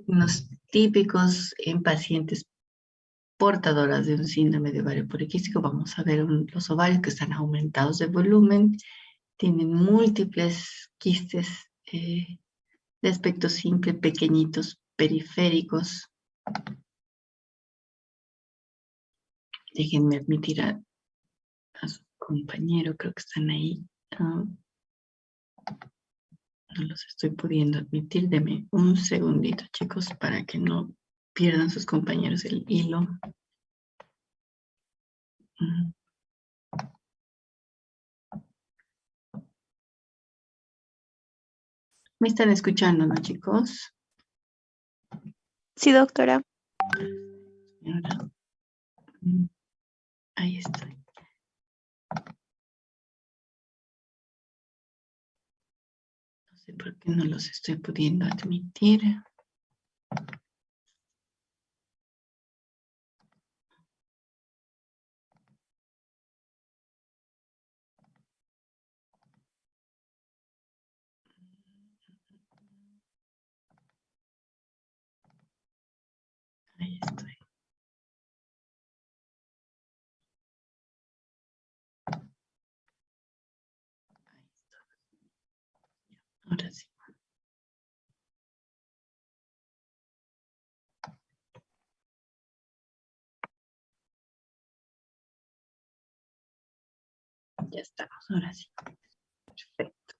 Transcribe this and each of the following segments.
Los típicos en pacientes portadoras de un síndrome de ovario poliquístico, vamos a ver los ovarios que están aumentados de volumen, tienen múltiples quistes de aspecto simple, pequeñitos, periféricos. Déjenme admitir a su compañero, creo que están ahí. No los estoy pudiendo admitir. Deme un segundito, chicos, para que no pierdan sus compañeros el hilo. ¿Me están escuchando, no, chicos? Sí, doctora. Ahora, ahí estoy. No sé por qué no los estoy pudiendo admitir. Ahí estoy. Ahora sí. Ya estamos, ahora sí. Perfecto.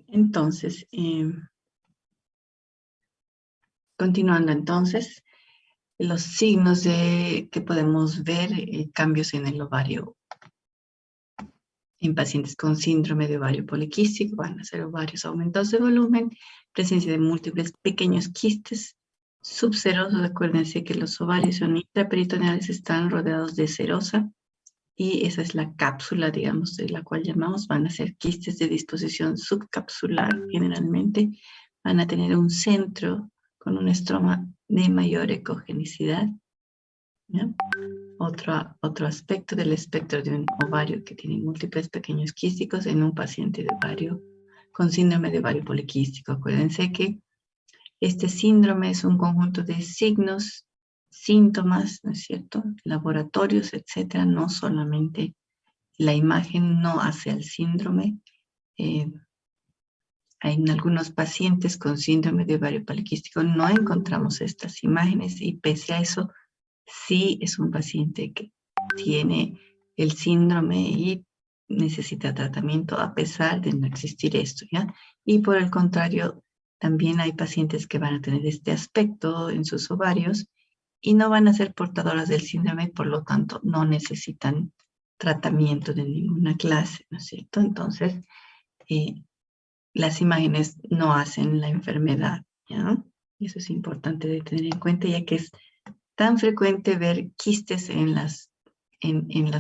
Entonces, continuando entonces, los signos que podemos ver, cambios en el ovario en pacientes con síndrome de ovario poliquístico, van a ser ovarios aumentados de volumen, presencia de múltiples pequeños quistes subserosos. Acuérdense que los ovarios son intraperitoneales, están rodeados de serosa y esa es la cápsula, digamos, de la cual llamamos. Van a ser quistes de disposición subcapsular, generalmente van a tener un centro con un estroma de mayor ecogenicidad, ¿ya? Otro aspecto del espectro de un ovario que tiene múltiples pequeños quísticos en un paciente de ovario con síndrome de ovario poliquístico. Acuérdense que este síndrome es un conjunto de signos, síntomas, ¿no es cierto? Laboratorios, etcétera. No solamente la imagen no hace al síndrome. En algunos pacientes con síndrome de ovario poliquístico no encontramos estas imágenes y pese a eso, sí es un paciente que tiene el síndrome y necesita tratamiento a pesar de no existir esto, ¿ya? Y por el contrario, también hay pacientes que van a tener este aspecto en sus ovarios y no van a ser portadoras del síndrome, por lo tanto, no necesitan tratamiento de ninguna clase, ¿no es cierto? Entonces, las imágenes no hacen la enfermedad, ¿ya? Y eso es importante de tener en cuenta, ya que es tan frecuente ver quistes en las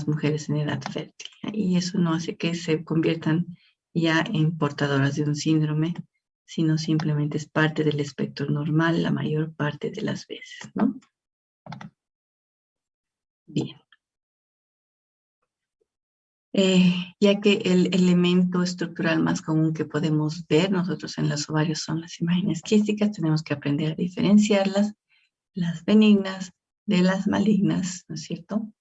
mujeres en edad fértil, ¿ya? Y eso no hace que se conviertan ya en portadoras de un síndrome, sino simplemente es parte del espectro normal la mayor parte de las veces, ¿no? Bien. Ya que el elemento estructural más común que podemos ver nosotros en los ovarios son las imágenes quísticas, tenemos que aprender a diferenciarlas, las benignas de las malignas, ¿no es cierto?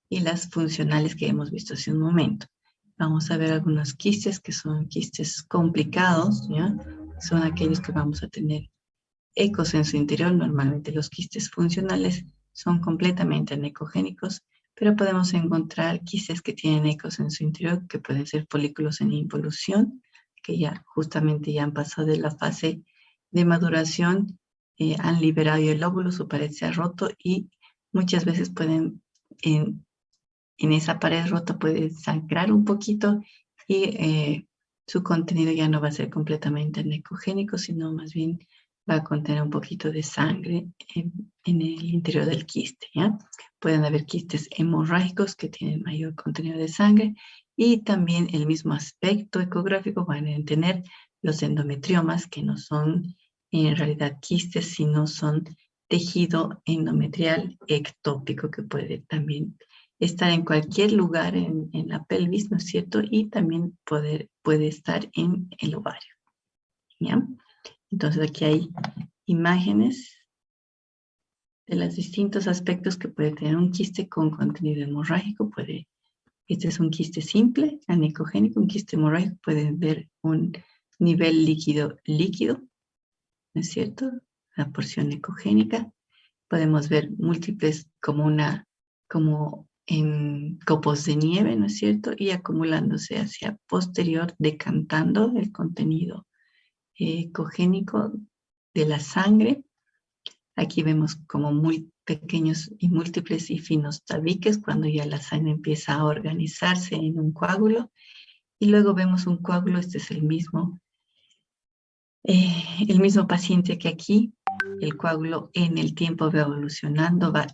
Y las funcionales que hemos visto hace un momento. Vamos a ver algunos quistes que son quistes complicados, ¿ya? Son aquellos que vamos a tener ecos en su interior. Normalmente los quistes funcionales son completamente anecogénicos, pero podemos encontrar quistes que tienen ecos en su interior, que pueden ser folículos en involución, que ya justamente ya han pasado de la fase de maduración, han liberado el óvulo, su pared se ha roto y muchas veces pueden, en esa pared rota puede sangrar un poquito y su contenido ya no va a ser completamente anecogénico, sino más bien va a contener un poquito de sangre en el interior del quiste, ¿ya? Pueden haber quistes hemorrágicos que tienen mayor contenido de sangre y también el mismo aspecto ecográfico van a tener los endometriomas, que no son en realidad quistes, sino son tejido endometrial ectópico que puede también estar en cualquier lugar en la pelvis, ¿no es cierto? Y también puede estar en el ovario, ¿ya? Entonces aquí hay imágenes de los distintos aspectos que puede tener un quiste con contenido hemorrágico. Este es un quiste simple, anicogénico, un quiste hemorrágico. Pueden ver un nivel líquido, ¿no es cierto? La porción ecogénica. Podemos ver múltiples como en copos de nieve, ¿no es cierto? Y acumulándose hacia posterior, decantando el contenido ecogénico de la sangre. Aquí vemos como muy pequeños y múltiples y finos tabiques cuando ya la sangre empieza a organizarse en un coágulo. Y luego vemos un coágulo, este es el mismo paciente que aquí. El coágulo en el tiempo va evolucionando, va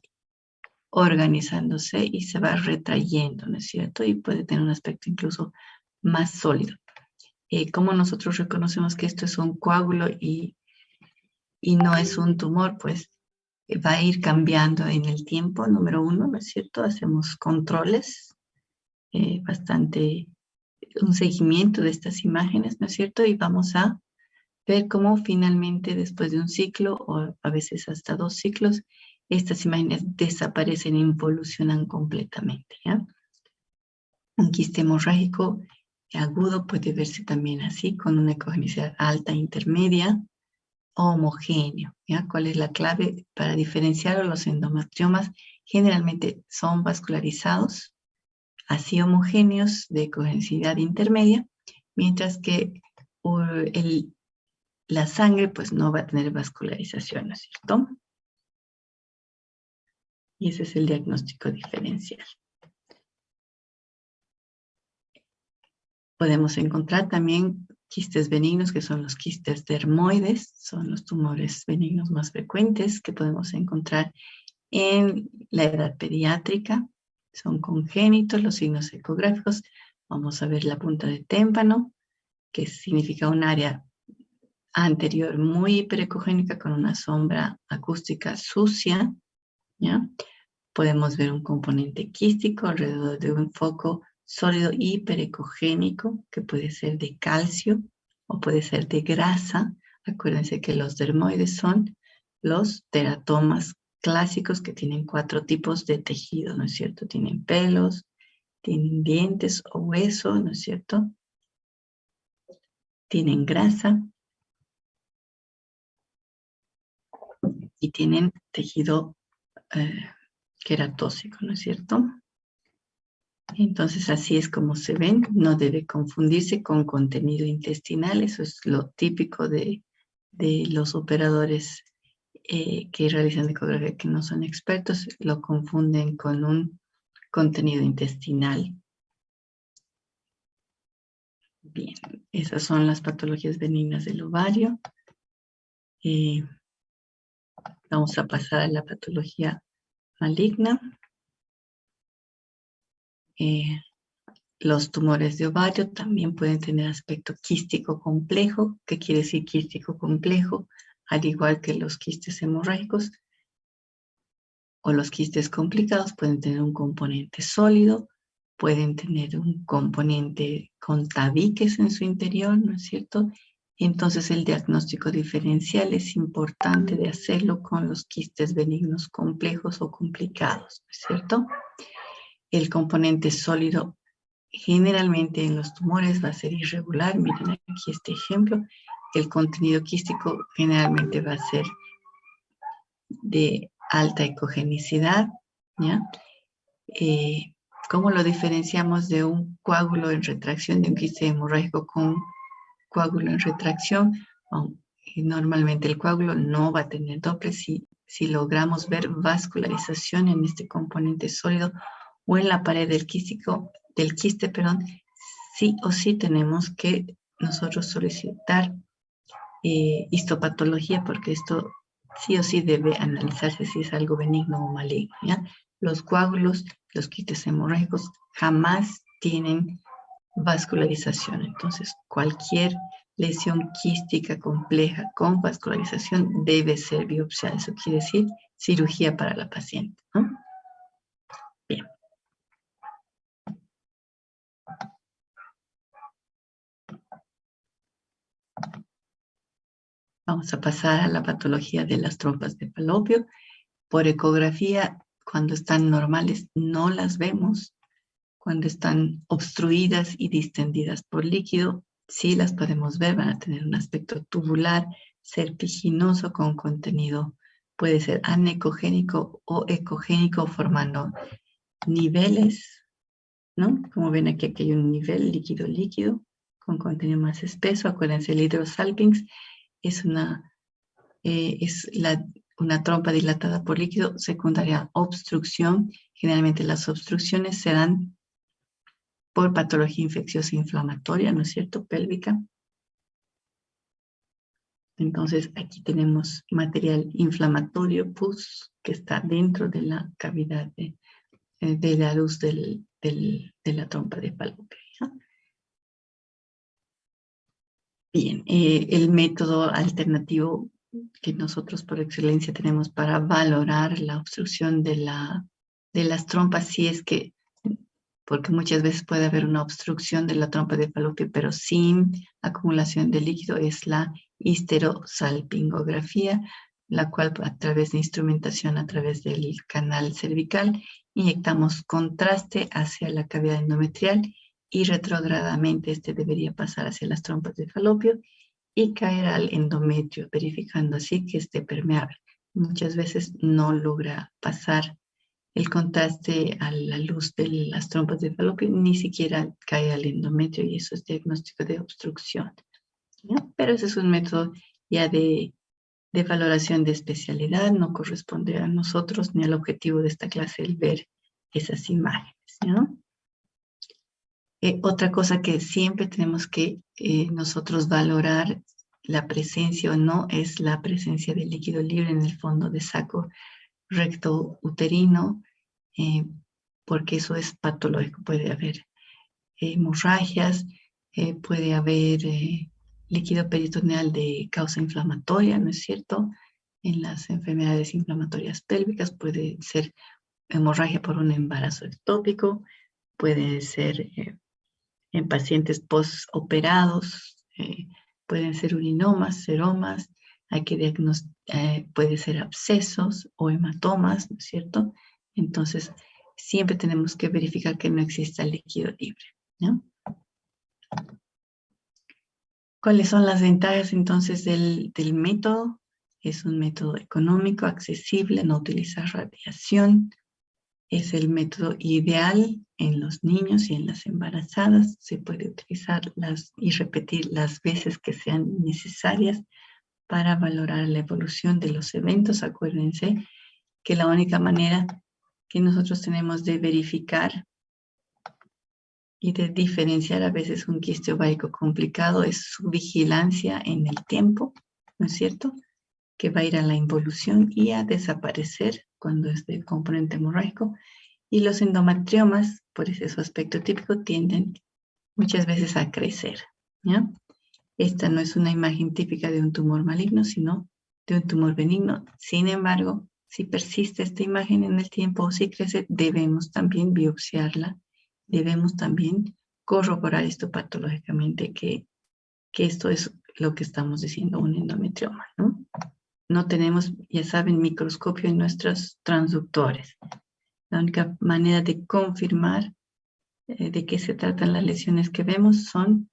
organizándose y se va retrayendo, ¿no es cierto? Y puede tener un aspecto incluso más sólido. ¿Cómo nosotros reconocemos que esto es un coágulo y no es un tumor? Pues va a ir cambiando en el tiempo, número uno, ¿no es cierto? Hacemos controles, un seguimiento de estas imágenes, ¿no es cierto? Y vamos a ver cómo finalmente, después de un ciclo, o a veces hasta 2 ciclos, estas imágenes desaparecen e involucionan completamente, ¿ya? Un quiste hemorrágico agudo puede verse también así, con una ecogenicidad alta, intermedia, homogéneo, ¿ya? ¿Cuál es la clave para diferenciar? Los endometriomas generalmente son vascularizados, así homogéneos de ecogenicidad intermedia, mientras que la sangre pues no va a tener vascularización, ¿no es cierto? Y ese es el diagnóstico diferencial. Podemos encontrar también quistes benignos, que son los quistes dermoides, son los tumores benignos más frecuentes que podemos encontrar en la edad pediátrica. Son congénitos los signos ecográficos. Vamos a ver la punta de témpano, que significa un área anterior muy hiperecogénica con una sombra acústica sucia, ¿ya? Podemos ver un componente quístico alrededor de un foco sólido hiperecogénico, que puede ser de calcio o puede ser de grasa. Acuérdense que los dermoides son los teratomas clásicos que tienen 4 tipos de tejido, ¿no es cierto? Tienen pelos, tienen dientes o hueso, ¿no es cierto? Tienen grasa y tienen tejido queratóxico, ¿no es cierto? Entonces así es como se ven, no debe confundirse con contenido intestinal. Eso es lo típico de los operadores que realizan ecografía, que no son expertos, lo confunden con un contenido intestinal. Bien, esas son las patologías benignas del ovario. Vamos a pasar a la patología maligna. Los tumores de ovario también pueden tener aspecto quístico complejo. ¿Qué quiere decir quístico complejo? Al igual que los quistes hemorrágicos o los quistes complicados, pueden tener un componente sólido, pueden tener un componente con tabiques en su interior, ¿no es cierto? Entonces el diagnóstico diferencial es importante de hacerlo con los quistes benignos complejos o complicados, ¿no es cierto? El componente sólido generalmente en los tumores va a ser irregular. Miren aquí este ejemplo. El contenido quístico generalmente va a ser de alta ecogenicidad, ¿ya? ¿Cómo lo diferenciamos de un coágulo en retracción, de un quiste hemorrágico con coágulo en retracción? Normalmente el coágulo no va a tener Doppler si logramos ver vascularización en este componente sólido o en la pared del quiste, sí o sí tenemos que nosotros solicitar histopatología, porque esto sí o sí debe analizarse si es algo benigno o maligno, ¿ya? Los coágulos, los quistes hemorrágicos jamás tienen vascularización. Entonces, cualquier lesión quística compleja con vascularización debe ser biopsiada. Eso quiere decir cirugía para la paciente, ¿no? Bien. Vamos a pasar a la patología de las trompas de falopio. Por ecografía, cuando están normales, no las vemos. Cuando están obstruidas y distendidas por líquido, sí las podemos ver, van a tener un aspecto tubular, serpiginoso con contenido, puede ser anecogénico o ecogénico, formando niveles, ¿no? Como ven aquí hay un nivel líquido-líquido con contenido más espeso. Acuérdense, el hidrosalpinx es una trompa dilatada por líquido, secundaria obstrucción. Generalmente las obstrucciones se dan por patología infecciosa inflamatoria, ¿no es cierto? Pélvica. Entonces, aquí tenemos material inflamatorio, pus, que está dentro de la cavidad de la luz de la trompa de falopio. ¿Ya? Bien, el método alternativo que nosotros por excelencia tenemos para valorar la obstrucción de las trompas, si es que, porque muchas veces puede haber una obstrucción de la trompa de falopio, pero sin acumulación de líquido, es la histerosalpingografía, la cual a través de instrumentación, a través del canal cervical, inyectamos contraste hacia la cavidad endometrial y retrogradamente este debería pasar hacia las trompas de falopio y caer al endometrio, verificando así que esté permeable. Muchas veces no logra pasar el contraste a la luz de las trompas de falopio, ni siquiera cae al endometrio y eso es diagnóstico de obstrucción, ¿ya? Pero ese es un método ya de valoración de especialidad, no corresponde a nosotros ni al objetivo de esta clase el ver esas imágenes, ¿no? Otra cosa que siempre tenemos que nosotros valorar la presencia o no es la presencia de líquido libre en el fondo de saco recto uterino, porque eso es patológico. Puede haber hemorragias, puede haber líquido peritoneal de causa inflamatoria, ¿no es cierto? En las enfermedades inflamatorias pélvicas puede ser hemorragia por un embarazo ectópico, puede ser en pacientes postoperados, pueden ser urinomas, seromas, puede ser abscesos o hematomas, ¿no es cierto? Entonces, siempre tenemos que verificar que no exista líquido libre, ¿no? ¿Cuáles son las ventajas entonces del método? Es un método económico, accesible, no utiliza radiación. Es el método ideal en los niños y en las embarazadas. Se puede utilizar y repetir las veces que sean necesarias para valorar la evolución de los eventos. Acuérdense que la única manera que nosotros tenemos de verificar y de diferenciar a veces un quiste ovárico complicado es su vigilancia en el tiempo, ¿no es cierto? Que va a ir a la involución y a desaparecer cuando es de componente hemorrágico. Y los endometriomas, por ese su aspecto típico, tienden muchas veces a crecer, ¿ya? Esta no es una imagen típica de un tumor maligno, sino de un tumor benigno. Sin embargo, si persiste esta imagen en el tiempo o si crece, debemos también biopsiarla, debemos también corroborar esto patológicamente, que esto es lo que estamos diciendo, un endometrioma, ¿no? No tenemos, ya saben, microscopio en nuestros transductores. La única manera de confirmar de qué se tratan las lesiones que vemos son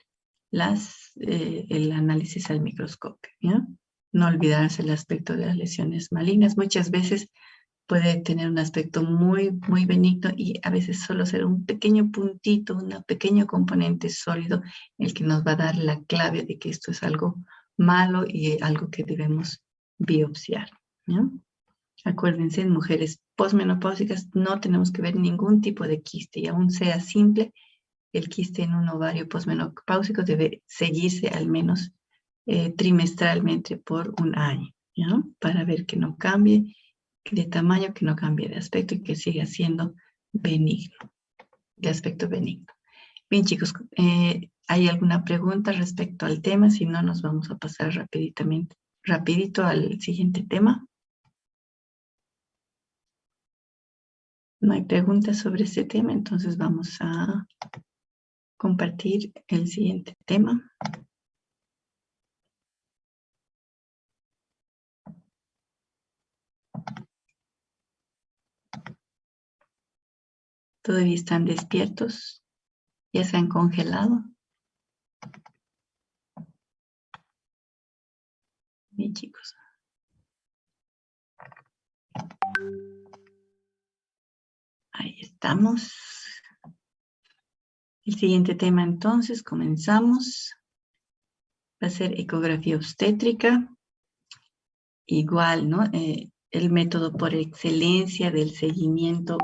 el análisis al microscopio, ¿ya? No olvidarse el aspecto de las lesiones malignas. Muchas veces puede tener un aspecto muy, muy benigno y a veces solo ser un pequeño puntito, un pequeño componente sólido el que nos va a dar la clave de que esto es algo malo y algo que debemos biopsiar, ¿ya? Acuérdense, en mujeres posmenopáusicas no tenemos que ver ningún tipo de quiste, y aún sea simple, el quiste en un ovario posmenopáusico debe seguirse al menos trimestralmente por un año, ¿ya? Para ver que no cambie de tamaño, que no cambie de aspecto y que siga siendo benigno, de aspecto benigno. Bien, chicos, ¿hay alguna pregunta respecto al tema? Si no, nos vamos a pasar rapidito al siguiente tema. No hay preguntas sobre este tema, entonces vamos a compartir el siguiente tema. ¿Todavía están despiertos? ¿Ya se han congelado? Bien, chicos. Ahí estamos. El siguiente tema entonces, comenzamos. Va a ser ecografía obstétrica. Igual, ¿no? El método por excelencia del seguimiento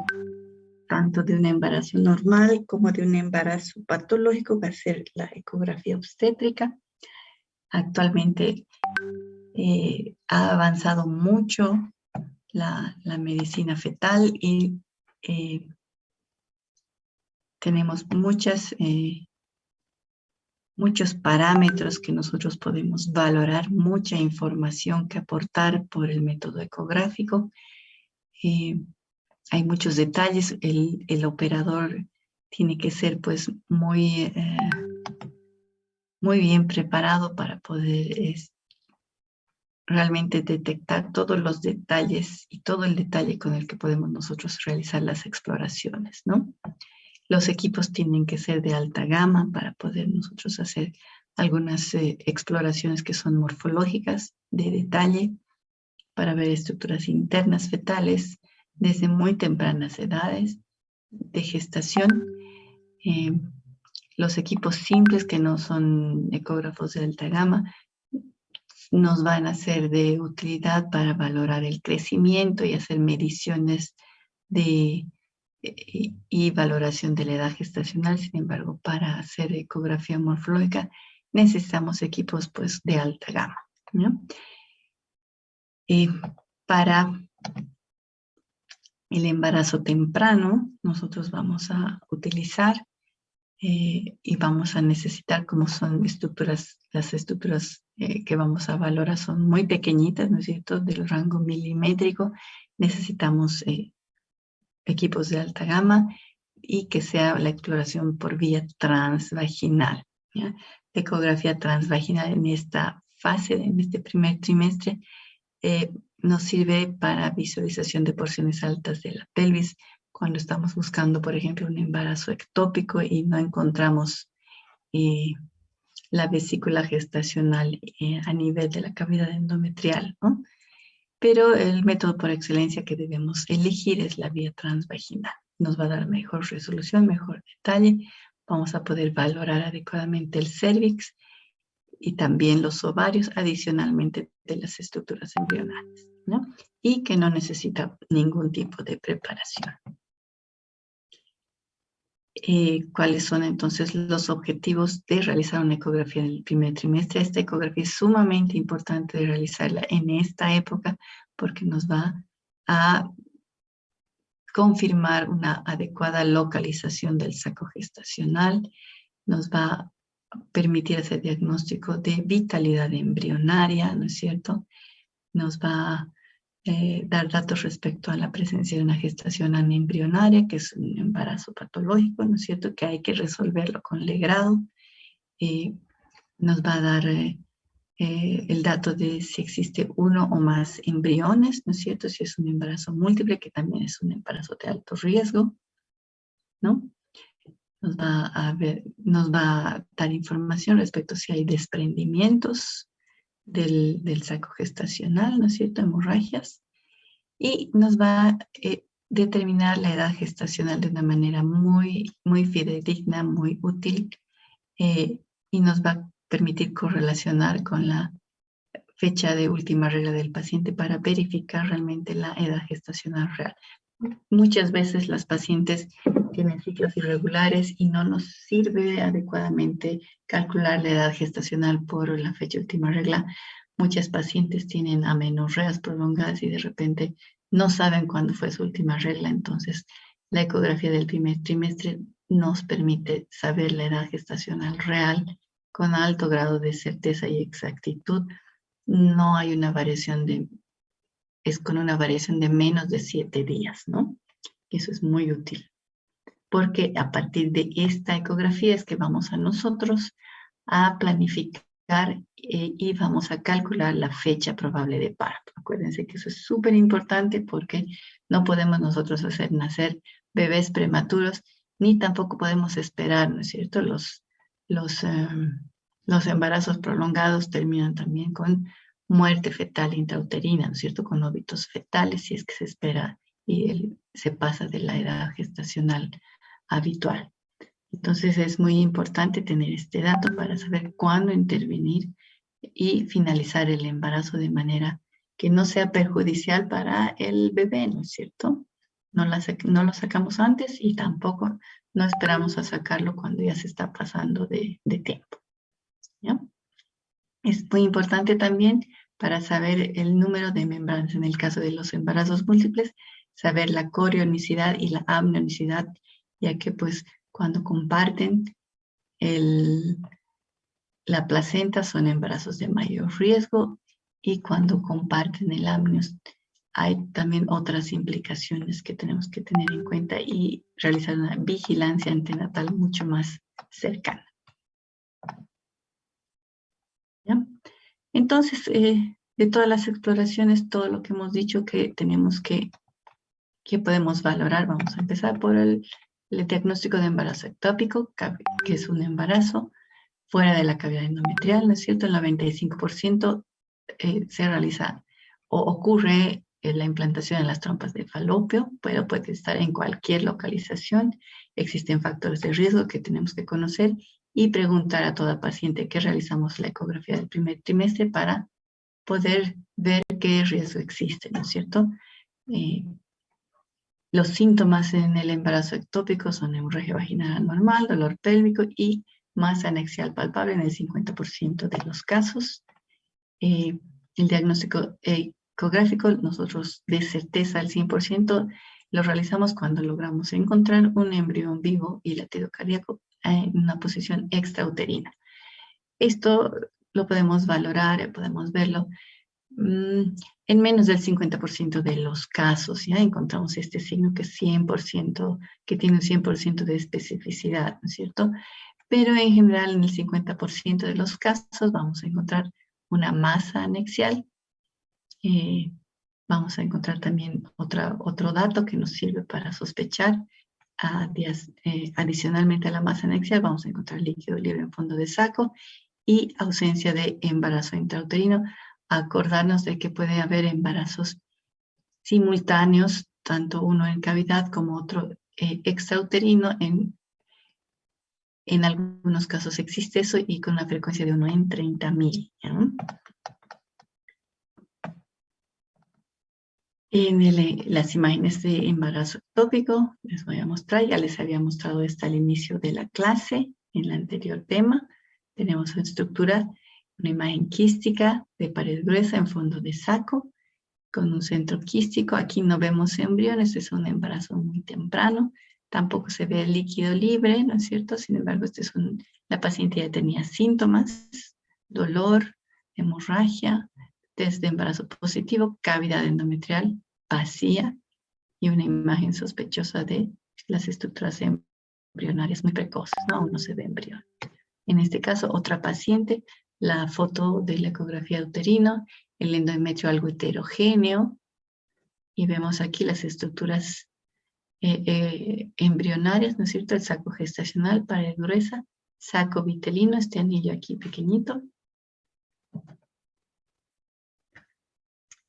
tanto de un embarazo normal como de un embarazo patológico va a ser la ecografía obstétrica. Actualmente ha avanzado mucho la medicina fetal y tenemos muchos parámetros que nosotros podemos valorar, mucha información que aportar por el método ecográfico. Hay muchos detalles, el operador tiene que ser pues muy bien preparado para poder realmente detectar todos los detalles y todo el detalle con el que podemos nosotros realizar las exploraciones, ¿no? Los equipos tienen que ser de alta gama para poder nosotros hacer algunas exploraciones que son morfológicas, de detalle, para ver estructuras internas fetales desde muy tempranas edades de gestación. Los equipos simples que no son ecógrafos de alta gama nos van a ser de utilidad para valorar el crecimiento y hacer mediciones y valoración de la edad gestacional. Sin embargo, para hacer ecografía morfológica necesitamos equipos pues de alta gama, ¿no? Para el embarazo temprano, nosotros vamos a utilizar y vamos a necesitar, como son las estructuras que vamos a valorar son muy pequeñitas, ¿no es cierto?, del rango milimétrico. Necesitamos equipos de alta gama y que sea la exploración por vía transvaginal, ¿ya? Ecografía transvaginal en esta fase, en este primer trimestre, nos sirve para visualización de porciones altas de la pelvis cuando estamos buscando, por ejemplo, un embarazo ectópico y no encontramos la vesícula gestacional a nivel de la cavidad endometrial, ¿no? Pero el método por excelencia que debemos elegir es la vía transvaginal. Nos va a dar mejor resolución, mejor detalle. Vamos a poder valorar adecuadamente el cérvix y también los ovarios, adicionalmente de las estructuras embrionales, ¿no? Y que no necesita ningún tipo de preparación. ¿Cuáles son entonces los objetivos de realizar una ecografía en el primer trimestre? Esta ecografía es sumamente importante de realizarla en esta época porque nos va a confirmar una adecuada localización del saco gestacional, nos va a permitir hacer diagnóstico de vitalidad embrionaria, ¿no es cierto? Nos va a dar datos respecto a la presencia de una gestación anembrionaria, que es un embarazo patológico, ¿no es cierto?, que hay que resolverlo con legrado. Nos va a dar el dato de si existe uno o más embriones, ¿no es cierto?, si es un embarazo múltiple, que también es un embarazo de alto riesgo, ¿no? Nos va a dar información respecto a si hay desprendimientos del saco gestacional, ¿no es cierto?, hemorragias. Y nos va a determinar la edad gestacional de una manera muy, muy fidedigna, muy útil, y nos va a permitir correlacionar con la fecha de última regla del paciente para verificar realmente la edad gestacional real. Muchas veces las pacientes tienen ciclos irregulares y no nos sirve adecuadamente calcular la edad gestacional por la fecha de última regla. Muchas pacientes tienen amenorreas prolongadas y de repente no saben cuándo fue su última regla. Entonces, la ecografía del primer trimestre nos permite saber la edad gestacional real con alto grado de certeza y exactitud. No hay una variación es con una variación de menos de 7 días, ¿no? Eso es muy útil, porque a partir de esta ecografía es que vamos a nosotros a planificar y vamos a calcular la fecha probable de parto. Acuérdense que eso es súper importante porque no podemos nosotros hacer nacer bebés prematuros, ni tampoco podemos esperar, ¿no es cierto? Los embarazos prolongados terminan también con muerte fetal intrauterina, ¿no es cierto? Con óbitos fetales, si es que se espera y se pasa de la edad gestacional habitual. Entonces es muy importante tener este dato para saber cuándo intervenir y finalizar el embarazo de manera que no sea perjudicial para el bebé, ¿no es cierto? No lo sacamos antes y tampoco no esperamos a sacarlo cuando ya se está pasando de tiempo, ¿ya? Es muy importante también para saber el número de membranas en el caso de los embarazos múltiples, saber la corionicidad y la amnionicidad, ya que pues cuando comparten la placenta son embarazos de mayor riesgo y cuando comparten el amnios hay también otras implicaciones que tenemos que tener en cuenta y realizar una vigilancia antenatal mucho más cercana. ¿Ya? Entonces, de todas las exploraciones, todo lo que hemos dicho que tenemos que podemos valorar, vamos a empezar por el diagnóstico de embarazo ectópico, que es un embarazo fuera de la cavidad endometrial, ¿no es cierto? El 95% se realiza o ocurre la implantación en las trompas de falopio, pero puede estar en cualquier localización. Existen factores de riesgo que tenemos que conocer y preguntar a toda paciente que realizamos la ecografía del primer trimestre para poder ver qué riesgo existe, ¿no es cierto? Los síntomas en el embarazo ectópico son hemorragia vaginal anormal, dolor pélvico y masa anexial palpable en el 50% de los casos. El diagnóstico ecográfico, nosotros de certeza al 100% lo realizamos cuando logramos encontrar un embrión vivo y latido cardíaco en una posición extrauterina. Esto lo podemos valorar, podemos verlo en menos del 50% de los casos. Ya encontramos este signo que es 100%, que tiene un 100% de especificidad, ¿no es cierto? Pero en general en el 50% de los casos vamos a encontrar una masa anexial. Vamos a encontrar también otro dato que nos sirve para sospechar. Adicionalmente a la masa anexial vamos a encontrar líquido libre en fondo de saco y ausencia de embarazo intrauterino. Acordarnos de que puede haber embarazos simultáneos, tanto uno en cavidad como otro extrauterino. En algunos casos existe eso y con una frecuencia de 1 en 30.000. En las imágenes de embarazo ectópico les voy a mostrar, ya les había mostrado esta al inicio de la clase, en el anterior tema. Tenemos una estructura, una imagen quística de pared gruesa en fondo de saco, con un centro quístico. Aquí no vemos embriones, es un embarazo muy temprano. Tampoco se ve el líquido libre, ¿no es cierto? Sin embargo, la paciente ya tenía síntomas, dolor, hemorragia, test de embarazo positivo, cavidad endometrial vacía y una imagen sospechosa de las estructuras embrionarias muy precoces, ¿no? Aún no se ve embrión. En este caso, otra paciente, la foto de la ecografía uterino, el endometrio algo heterogéneo, y vemos aquí las estructuras embrionarias, ¿no es cierto? El saco gestacional, pared gruesa, saco vitelino, este anillo aquí pequeñito.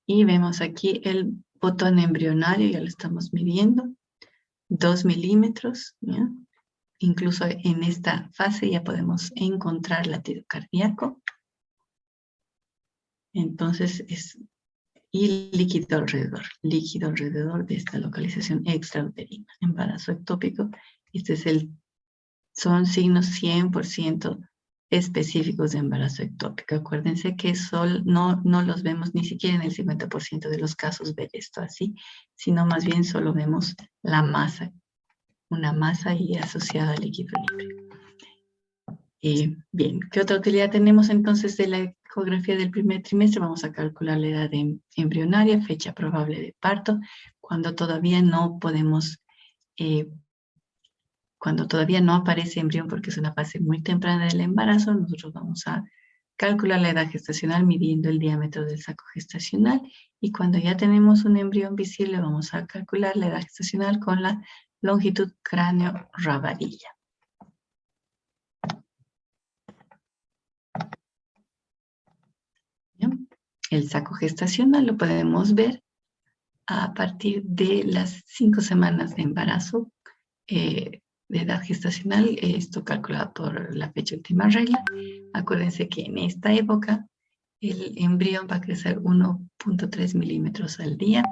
Y vemos aquí el botón embrionario, ya lo estamos midiendo, 2 milímetros, ¿ya? Incluso en esta fase ya podemos encontrar latido cardíaco. Entonces y líquido alrededor de esta localización extrauterina, embarazo ectópico. Son signos 100% específicos de embarazo ectópico. Acuérdense que no los vemos ni siquiera en el 50% de los casos ver esto así, sino más bien solo vemos la masa, una masa y asociada al líquido libre. Bien, ¿qué otra utilidad tenemos entonces de la ecografía del primer trimestre? Vamos a calcular la edad embrionaria, fecha probable de parto, cuando todavía no podemos, cuando todavía no aparece embrión porque es una fase muy temprana del embarazo, nosotros vamos a calcular la edad gestacional midiendo el diámetro del saco gestacional y cuando ya tenemos un embrión visible vamos a calcular la edad gestacional con la longitud cráneo-rabadilla. El saco gestacional lo podemos ver a partir de las 5 semanas de embarazo de edad gestacional, esto calculado por la fecha última regla. Acuérdense que en esta época el embrión va a crecer 1.3 milímetros al día.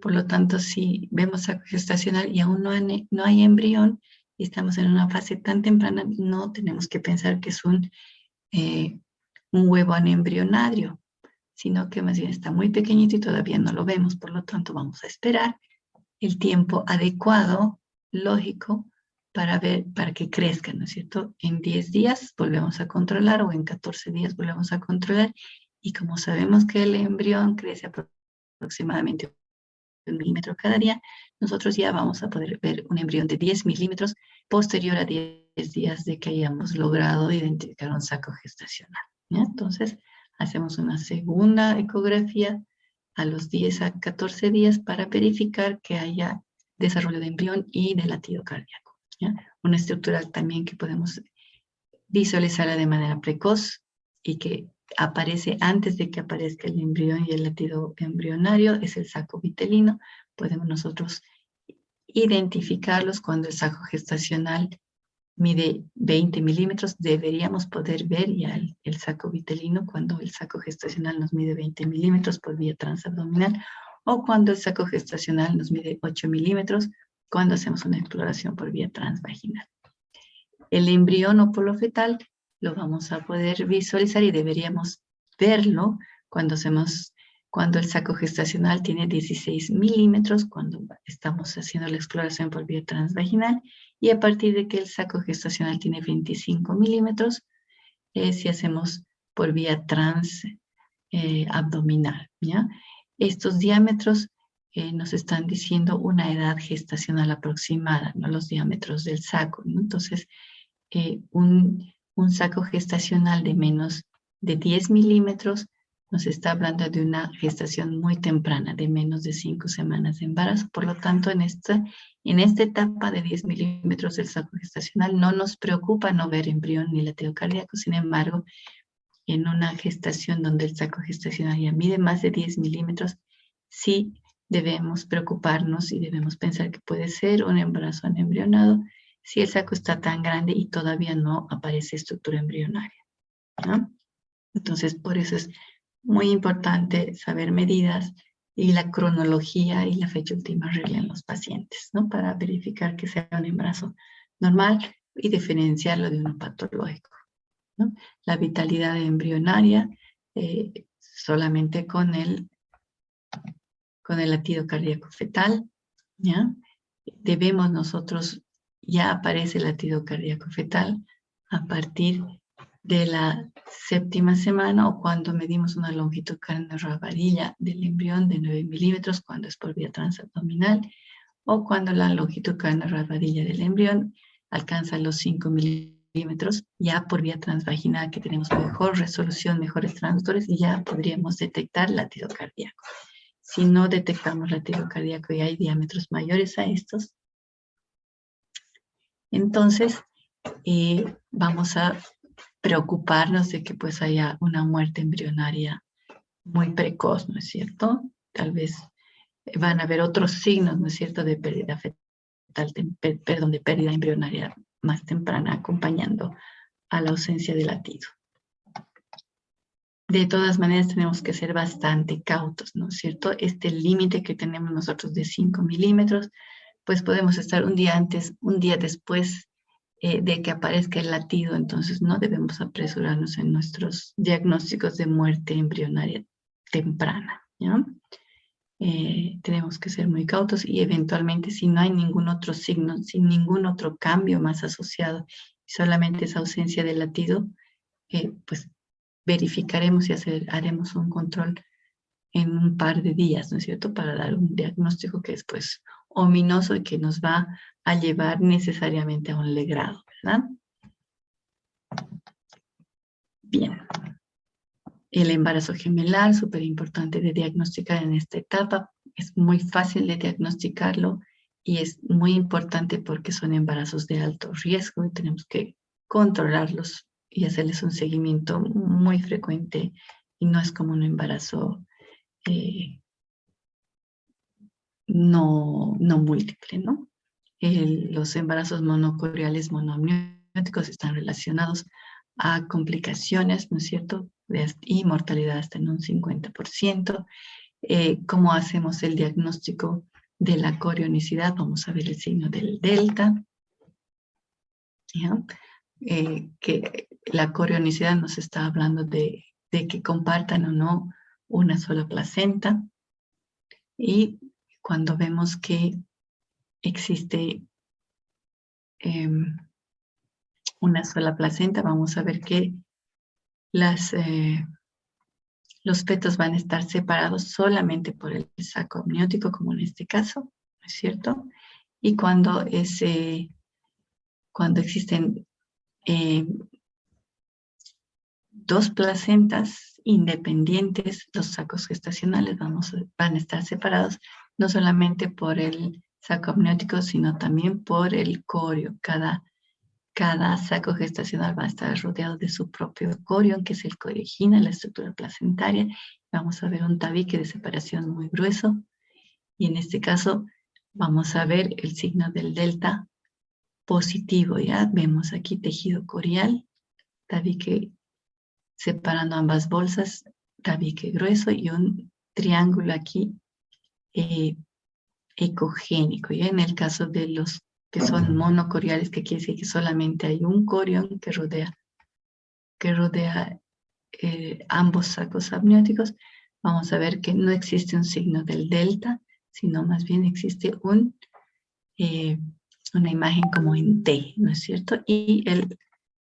Por lo tanto, si vemos saco gestacional y aún no hay embrión y estamos en una fase tan temprana, no tenemos que pensar que es un huevo anembrionario, sino que más bien está muy pequeñito y todavía no lo vemos. Por lo tanto, vamos a esperar el tiempo adecuado, lógico, para que crezca, ¿no es cierto? En 10 días volvemos a controlar o en 14 días volvemos a controlar. Y como sabemos que el embrión crece aproximadamente 1 milímetro cada día, nosotros ya vamos a poder ver un embrión de 10 milímetros posterior a 10 días de que hayamos logrado identificar un saco gestacional, ¿ya? Entonces, hacemos una segunda ecografía a los 10 a 14 días para verificar que haya desarrollo de embrión y de latido cardíaco, ¿ya? Una estructura también que podemos visualizarla de manera precoz y que aparece antes de que aparezca el embrión y el latido embrionario es el saco vitelino. Podemos nosotros identificarlos cuando el saco gestacional mide 20 milímetros. Deberíamos poder ver ya el saco vitelino cuando el saco gestacional nos mide 20 milímetros por vía transabdominal o cuando el saco gestacional nos mide 8 milímetros cuando hacemos una exploración por vía transvaginal. El embrión óvulo fetal lo vamos a poder visualizar y deberíamos verlo cuando el saco gestacional tiene 16 milímetros, cuando estamos haciendo la exploración por vía transvaginal, y a partir de que el saco gestacional tiene 25 milímetros, si hacemos por vía transabdominal, ¿ya? Estos diámetros nos están diciendo una edad gestacional aproximada, no los diámetros del saco, ¿no? Entonces, un saco gestacional de menos de 10 milímetros nos está hablando de una gestación muy temprana, de menos de 5 semanas de embarazo. Por lo tanto, en esta etapa de 10 milímetros del saco gestacional no nos preocupa no ver embrión ni latido cardíaco. Sin embargo, en una gestación donde el saco gestacional ya mide más de 10 milímetros, sí debemos preocuparnos y debemos pensar que puede ser un embarazo anembrionado si el saco está tan grande y todavía no aparece estructura embrionaria, ¿no? Entonces, por eso es muy importante saber medidas y la cronología y la fecha última regla en los pacientes, ¿no? Para verificar que sea un embarazo normal y diferenciarlo de uno patológico, ¿no? La vitalidad embrionaria solamente con el latido cardíaco fetal, ¿ya? Debemos nosotros, ya aparece el latido cardíaco fetal a partir de la 7ª semana o cuando medimos una longitud cráneo-rabadilla del embrión de 9 milímetros cuando es por vía transabdominal o cuando la longitud cráneo-rabadilla del embrión alcanza los 5 milímetros ya por vía transvaginal, que tenemos mejor resolución, mejores transductores y ya podríamos detectar latido cardíaco. Si no detectamos latido cardíaco y hay diámetros mayores a estos, entonces vamos a preocuparnos de que pues haya una muerte embrionaria muy precoz, ¿no es cierto? Tal vez van a haber otros signos, ¿no es cierto?, de pérdida fetal, de pérdida embrionaria más temprana acompañando a la ausencia de latido. De todas maneras tenemos que ser bastante cautos, ¿no es cierto? Este límite que tenemos nosotros de 5 milímetros, pues podemos estar un día antes, un día después de que aparezca el latido, entonces no debemos apresurarnos en nuestros diagnósticos de muerte embrionaria temprana, ¿ya? Tenemos que ser muy cautos y eventualmente si no hay ningún otro signo, sin ningún otro cambio más asociado, solamente esa ausencia de latido, pues verificaremos y haremos un control en un par de días, ¿no es cierto?, para dar un diagnóstico que es pues ominoso y que nos va a llevar necesariamente a un legrado, ¿verdad? Bien. El embarazo gemelar, súper importante de diagnosticar en esta etapa. Es muy fácil de diagnosticarlo y es muy importante porque son embarazos de alto riesgo y tenemos que controlarlos y hacerles un seguimiento muy frecuente y no es como un embarazo no múltiple, ¿no? Los embarazos monocoriales monoamnióticos están relacionados a complicaciones, ¿no es cierto? Y mortalidad hasta en un 50%. ¿Cómo hacemos el diagnóstico de la corionicidad? Vamos a ver el signo del delta. ¿Ya? Que la corionicidad nos está hablando de que compartan o no una sola placenta. Y cuando vemos que existe una sola placenta, vamos a ver que los fetos van a estar separados solamente por el saco amniótico, como en este caso, ¿no es cierto? Y cuando existen dos placentas independientes, los sacos gestacionales van a estar separados no solamente por el saco amniótico, sino también por el corio. Cada saco gestacional va a estar rodeado de su propio corion, que es el coriegina, la estructura placentaria. Vamos a ver un tabique de separación muy grueso. Y en este caso vamos a ver el signo del delta positivo. Ya vemos aquí tejido corial, tabique separando ambas bolsas, tabique grueso y un triángulo aquí ecogénico. ¿Ya? En el caso de los que son monocoriales, que quiere decir que solamente hay un corion que rodea ambos sacos amnióticos, vamos a ver que no existe un signo del delta, sino más bien existe una imagen como en T, ¿no es cierto? Y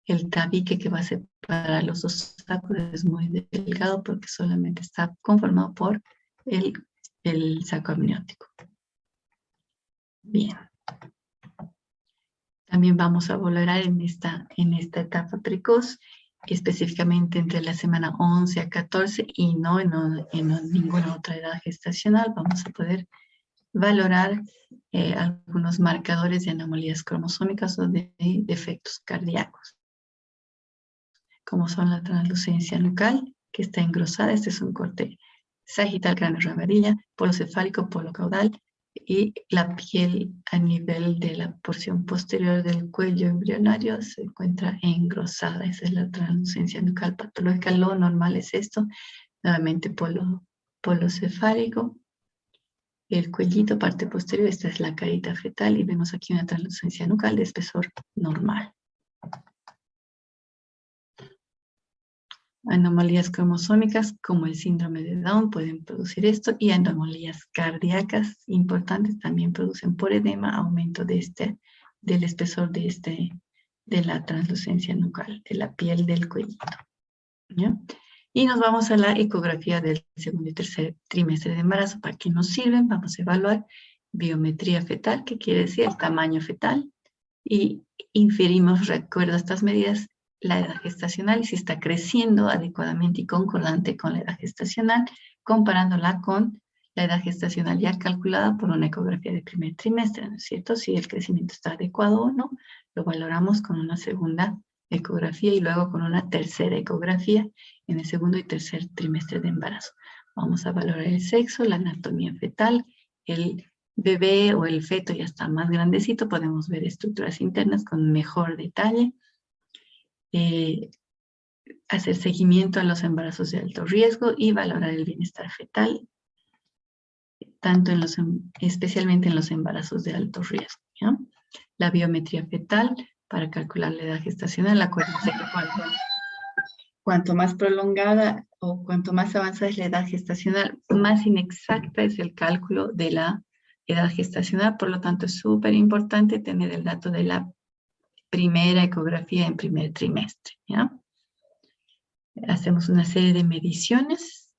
el tabique que va a separar los dos sacos es muy delgado porque solamente está conformado por el saco amniótico. Bien. También vamos a valorar en esta etapa precoz, específicamente entre la semana 11 a 14 y no en ninguna otra edad gestacional. Vamos a poder valorar algunos marcadores de anomalías cromosómicas o de defectos cardíacos, como son la translucencia nucal, que está engrosada. Este es un corte sagital cráneo ramarilla, polo cefálico, polo caudal, y la piel a nivel de la porción posterior del cuello embrionario se encuentra engrosada. Esa es la translucencia nucal patológica. Lo normal es esto. Nuevamente polo cefálico, el cuellito, parte posterior. Esta es la carita fetal y vemos aquí una translucencia nucal de espesor normal. Anomalías cromosómicas como el síndrome de Down pueden producir esto, y anomalías cardíacas importantes también producen por edema aumento del espesor de la translucencia nucal, de la piel del cuellito. ¿Ya? Y nos vamos a la ecografía del segundo y tercer trimestre de embarazo. ¿Para qué nos sirven? Vamos a evaluar biometría fetal, que quiere decir el tamaño fetal, y inferimos, recuerda estas medidas, la edad gestacional y si está creciendo adecuadamente y concordante con la edad gestacional, comparándola con la edad gestacional ya calculada por una ecografía de primer trimestre, ¿no es cierto? Si el crecimiento está adecuado o no, lo valoramos con una segunda ecografía y luego con una tercera ecografía en el segundo y tercer trimestre de embarazo. Vamos a valorar el sexo, la anatomía fetal, el bebé o el feto ya está más grandecito, podemos ver estructuras internas con mejor detalle, hacer seguimiento a los embarazos de alto riesgo y valorar el bienestar fetal, tanto especialmente en los embarazos de alto riesgo. ¿Ya? La biometría fetal para calcular la edad gestacional. Acuérdense que cuanto más prolongada o cuanto más avanzada es la edad gestacional, más inexacta es el cálculo de la edad gestacional. Por lo tanto, es súper importante tener el dato de la primera ecografía en primer trimestre. ¿Ya? Hacemos una serie de mediciones.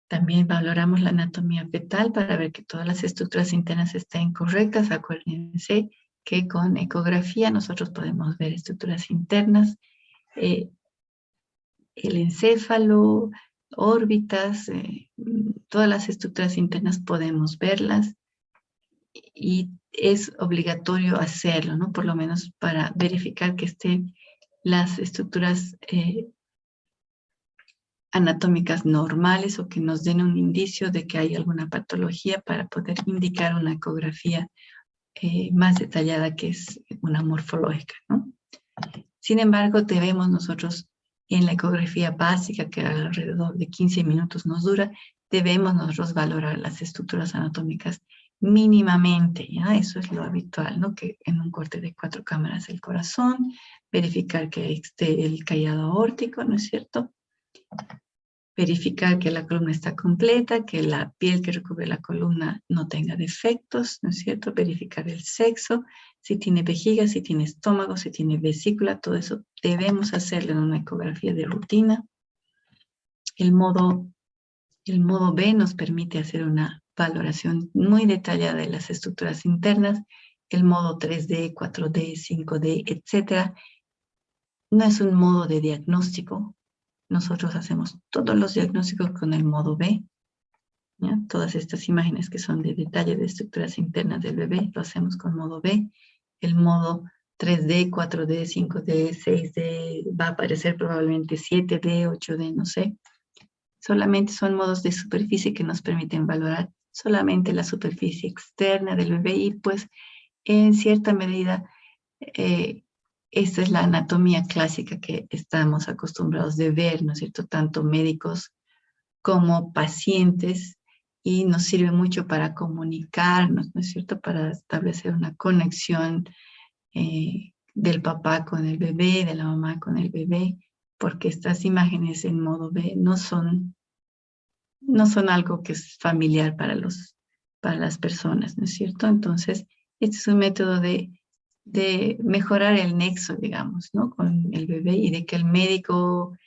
También valoramos la anatomía fetal para ver que todas las estructuras internas estén correctas. Acuérdense que con ecografía nosotros podemos ver estructuras internas, el encéfalo, órbitas, todas las estructuras internas podemos verlas. y es obligatorio hacerlo, ¿no? Por lo menos para verificar que estén las estructuras anatómicas normales o que nos den un indicio de que hay alguna patología para poder indicar una ecografía más detallada que es una morfológica, ¿no? Sin embargo, debemos nosotros en la ecografía básica, que alrededor de 15 minutos nos dura, debemos nosotros valorar las estructuras anatómicas mínimamente, ¿ya? Eso es lo habitual, ¿no? Que en un corte de 4 cámaras el corazón, verificar que esté el callado aórtico, ¿no es cierto? Verificar que la columna está completa, que la piel que recubre la columna no tenga defectos, ¿no es cierto? Verificar el sexo, si tiene vejiga, si tiene estómago, si tiene vesícula, todo eso debemos hacerlo en una ecografía de rutina. El modo B nos permite hacer una valoración muy detallada de las estructuras internas. El modo 3D, 4D, 5D, etc. No es un modo de diagnóstico. Nosotros hacemos todos los diagnósticos con el modo B, ¿ya? Todas estas imágenes que son de detalle de estructuras internas del bebé, lo hacemos con modo B. El modo 3D, 4D, 5D, 6D, va a aparecer probablemente 7D, 8D, no sé. Solamente son modos de superficie que nos permiten valorar solamente la superficie externa del bebé y pues en cierta medida esta es la anatomía clásica que estamos acostumbrados de ver, ¿no es cierto? Tanto médicos como pacientes, y nos sirve mucho para comunicarnos, ¿no es cierto? Para establecer una conexión del papá con el bebé, de la mamá con el bebé, porque estas imágenes en modo B no son algo que es familiar para las personas, ¿no es cierto? Entonces, este es un método de mejorar el nexo, digamos, ¿no? Con el bebé y de que el médico,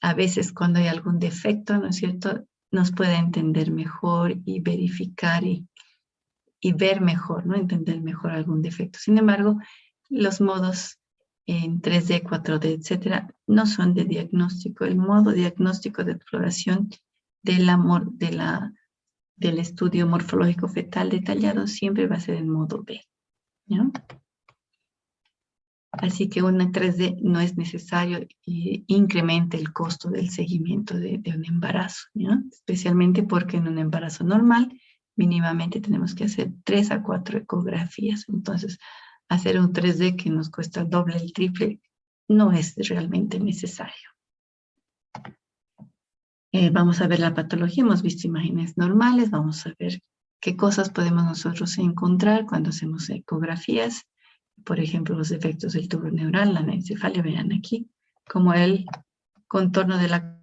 a veces cuando hay algún defecto, ¿no es cierto?, nos pueda entender mejor y verificar y ver mejor, ¿no? Entender mejor algún defecto. Sin embargo, los modos en 3D, 4D, etcétera, no son de diagnóstico. El modo diagnóstico de exploración del estudio morfológico fetal detallado siempre va a ser el modo B, ¿no? Así que una 3D no es necesario y incrementa el costo del seguimiento de un embarazo, ¿no? Especialmente porque en un embarazo normal mínimamente tenemos que hacer 3 a 4 ecografías. Entonces, hacer un 3D que nos cuesta el doble, el triple, no es realmente necesario. Vamos a ver la patología, hemos visto imágenes normales, vamos a ver qué cosas podemos nosotros encontrar cuando hacemos ecografías. Por ejemplo, los defectos del tubo neural, la anencefalia, vean aquí, como el contorno de la